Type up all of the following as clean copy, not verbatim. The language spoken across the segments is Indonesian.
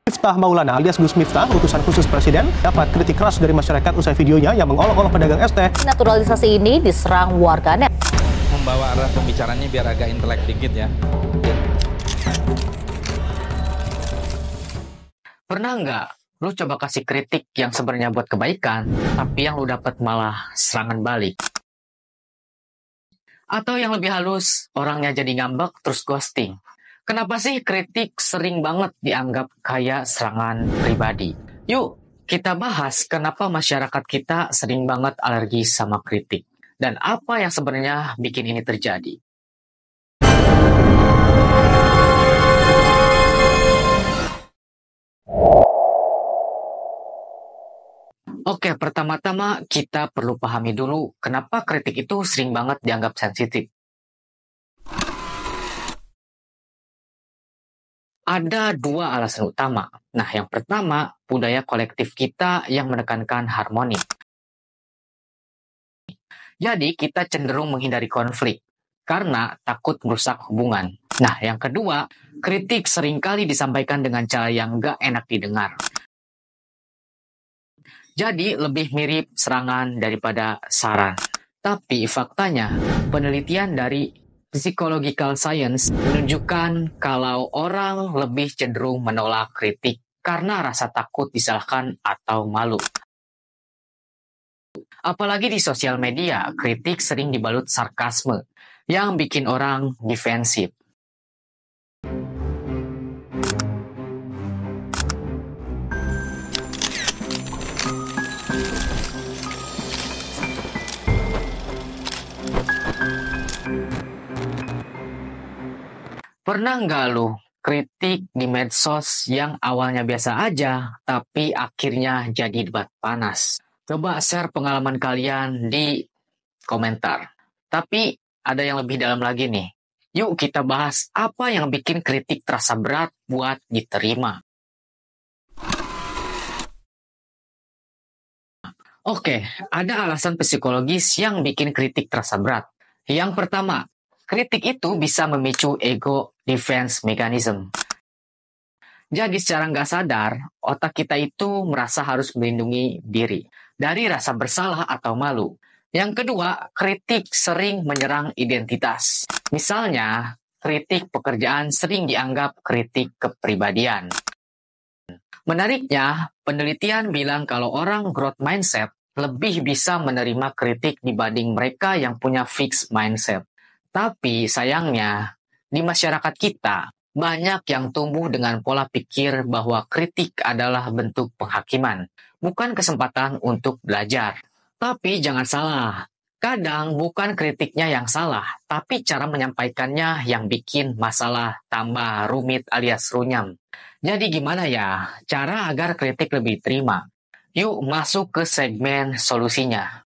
Miftah Maulana alias Gus Miftah, utusan khusus Presiden, dapat kritik keras dari masyarakat usai videonya yang mengolok-olok pedagang es teh. Naturalisasi ini diserang warganet. Membawa arah pembicaranya biar agak intelek dikit ya. Pernah nggak lu coba kasih kritik yang sebenarnya buat kebaikan, tapi yang lu dapat malah serangan balik? Atau yang lebih halus, orangnya jadi ngambek terus ghosting. Kenapa sih kritik sering banget dianggap kayak serangan pribadi? Yuk, kita bahas kenapa masyarakat kita sering banget alergi sama kritik. Dan apa yang sebenarnya bikin ini terjadi. Oke, pertama-tama kita perlu pahami dulu kenapa kritik itu sering banget dianggap sensitif. Ada dua alasan utama. Nah, yang pertama, budaya kolektif kita yang menekankan harmoni. Jadi, kita cenderung menghindari konflik karena takut merusak hubungan. Nah, yang kedua, kritik seringkali disampaikan dengan cara yang nggak enak didengar. Jadi, lebih mirip serangan daripada saran. Tapi faktanya, penelitian dari Psychological Science menunjukkan kalau orang lebih cenderung menolak kritik karena rasa takut disalahkan atau malu. Apalagi di sosial media, kritik sering dibalut sarkasme yang bikin orang defensif. Pernah nggak lo kritik di medsos yang awalnya biasa aja, tapi akhirnya jadi debat panas? Coba share pengalaman kalian di komentar. Tapi ada yang lebih dalam lagi nih. Yuk kita bahas apa yang bikin kritik terasa berat buat diterima. Oke, ada alasan psikologis yang bikin kritik terasa berat. Yang pertama, kritik itu bisa memicu ego defense mechanism. Jadi secara nggak sadar, otak kita itu merasa harus melindungi diri dari rasa bersalah atau malu. Yang kedua, kritik sering menyerang identitas. Misalnya, kritik pekerjaan sering dianggap kritik kepribadian. Menariknya, penelitian bilang kalau orang growth mindset lebih bisa menerima kritik dibanding mereka yang punya fixed mindset. Tapi sayangnya, di masyarakat kita, banyak yang tumbuh dengan pola pikir bahwa kritik adalah bentuk penghakiman, bukan kesempatan untuk belajar. Tapi jangan salah, kadang bukan kritiknya yang salah, tapi cara menyampaikannya yang bikin masalah tambah rumit alias runyam. Jadi gimana ya cara agar kritik lebih terima? Yuk masuk ke segmen solusinya.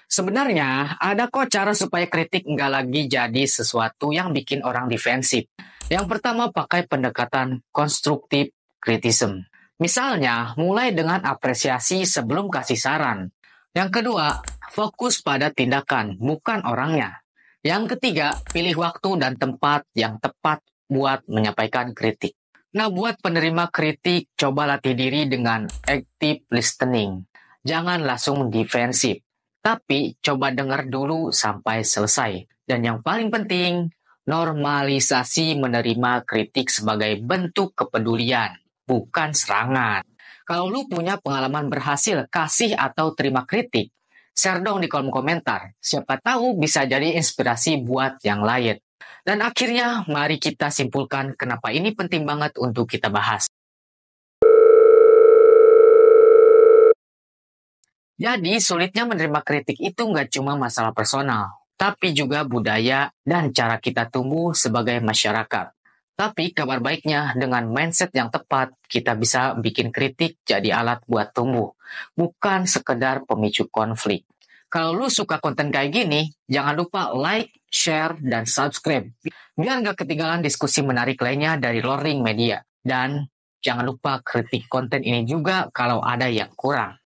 Sebenarnya, ada kok cara supaya kritik nggak lagi jadi sesuatu yang bikin orang defensif. Yang pertama, pakai pendekatan konstruktif criticism. Misalnya, mulai dengan apresiasi sebelum kasih saran. Yang kedua, fokus pada tindakan, bukan orangnya. Yang ketiga, pilih waktu dan tempat yang tepat buat menyampaikan kritik. Nah, buat penerima kritik, coba latih diri dengan active listening. Jangan langsung defensif. Tapi coba dengar dulu sampai selesai. Dan yang paling penting, normalisasi menerima kritik sebagai bentuk kepedulian, bukan serangan. Kalau lu punya pengalaman berhasil kasih atau terima kritik, share dong di kolom komentar. Siapa tahu bisa jadi inspirasi buat yang lain. Dan akhirnya, mari kita simpulkan kenapa ini penting banget untuk kita bahas. Jadi, sulitnya menerima kritik itu nggak cuma masalah personal, tapi juga budaya dan cara kita tumbuh sebagai masyarakat. Tapi kabar baiknya, dengan mindset yang tepat, kita bisa bikin kritik jadi alat buat tumbuh, bukan sekedar pemicu konflik. Kalau lu suka konten kayak gini, jangan lupa like, share, dan subscribe, biar nggak ketinggalan diskusi menarik lainnya dari Learning Media. Dan jangan lupa kritik konten ini juga kalau ada yang kurang.